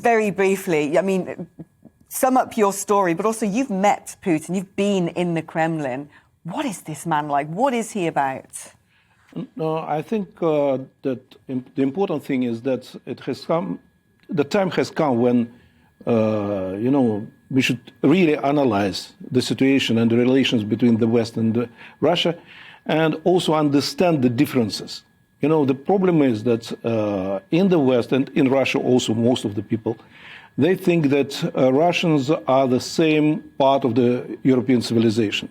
Very briefly, I mean, sum up your story, but also you've met Putin, you've been in the Kremlin. What is this man like? What is he about? No, I think that the important thing is that the time has come when, we should really analyze the situation and the relations between the West and Russia, and also understand the differences. The problem is that in the West and in Russia also, most of the people, they think that Russians are the same part of the European civilization.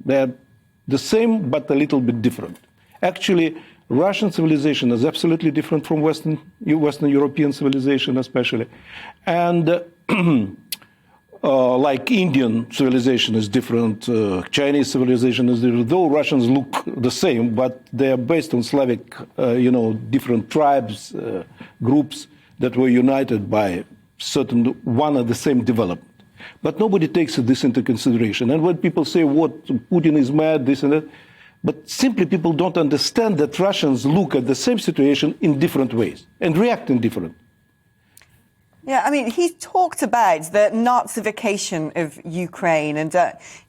They're the same, but a little bit different. Actually, Russian civilization is absolutely different from Western European civilization, especially. And like Indian civilization is different, Chinese civilization is different, though Russians look the same, but they are based on Slavic, different tribes, groups that were united by one and the same development. But nobody takes this into consideration. And when people say, what, Putin is mad, this and that, but simply people don't understand that Russians look at the same situation in different ways and react in different. Yeah, I mean, he talked about the Nazification of Ukraine and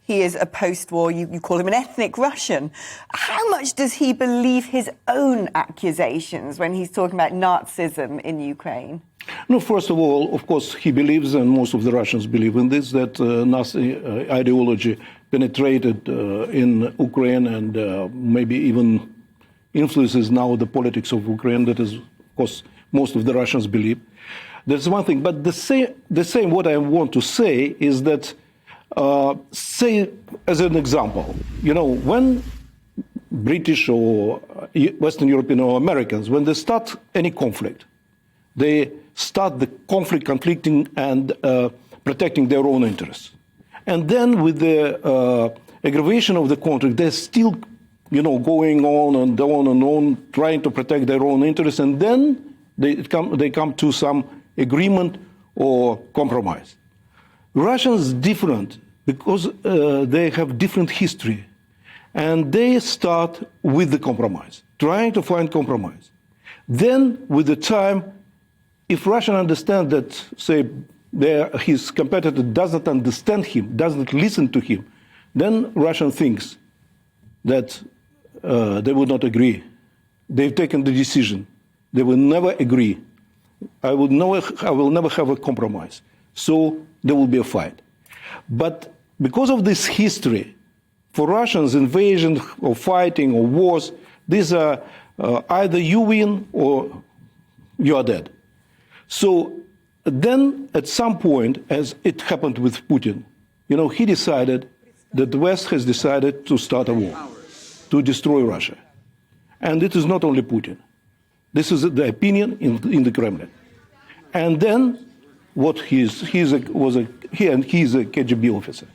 he is a post-war, you call him an ethnic Russian. How much does he believe his own accusations when he's talking about Nazism in Ukraine? No, first of all, of course, he believes, and most of the Russians believe in this, that Nazi ideology penetrated in Ukraine and maybe even influences now the politics of Ukraine. That is, of course, most of the Russians believe. That's one thing. But the same what I want to say is that, say, as an example, when British or Western European or Americans, when they start any conflict, they start the conflicting and protecting their own interests. And then with the aggravation of the conflict, they're still, going on and on, trying to protect their own interests. And then they come to some agreement or compromise. Russians different because they have different history. And they start with the compromise, trying to find compromise. Then, with the time, if Russian understand that, say, his competitor doesn't understand him, doesn't listen to him, then Russian thinks that they would not agree. They've taken the decision. They will never agree. I will never have a compromise. So there will be a fight. But because of this history, for Russians, invasion or fighting or wars, these are either you win or you are dead. So then, at some point, as it happened with Putin, he decided that the West has decided to start a war, to destroy Russia. And it is not only Putin. This is the opinion in the Kremlin. And then, he's a KGB officer.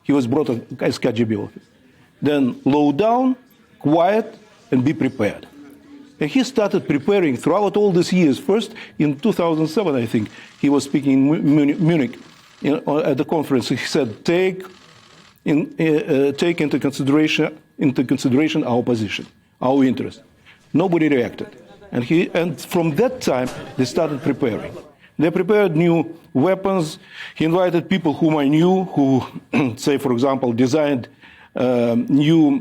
He was brought as KGB officer. Then low down, quiet, and be prepared. And he started preparing throughout all these years. First, in 2007, I think, he was speaking in Munich at the conference. He said, take into consideration our position, our interest. Nobody reacted. And from that time, they started preparing. They prepared new weapons. He invited people whom I knew, who, say, for example, designed new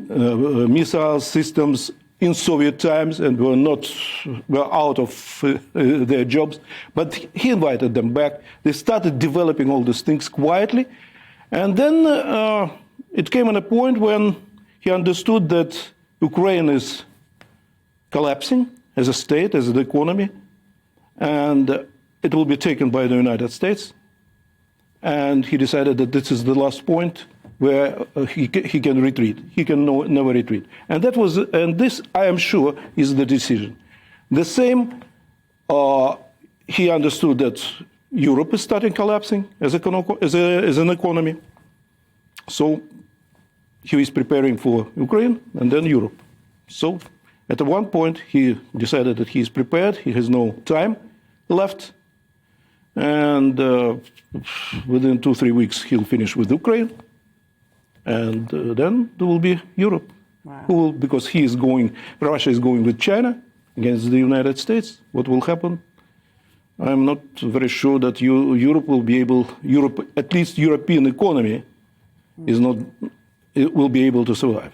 missile systems in Soviet times and were out of their jobs. But he invited them back. They started developing all these things quietly. And then it came at a point when he understood that Ukraine is collapsing as a state, as an economy, and it will be taken by the United States. And he decided that this is the last point where he can retreat. He can never retreat. And this, I am sure, is the decision. The same, he understood that Europe is starting collapsing as an economy. So he is preparing for Ukraine and then Europe. So at one point, he decided that he is prepared. He has no time left. And within 2-3 weeks, he'll finish with Ukraine. And then there will be Europe. Wow. Because Russia is going with China against the United States. What will happen? I'm not very sure that Europe will be able, at least European economy, is not, it will be able to survive.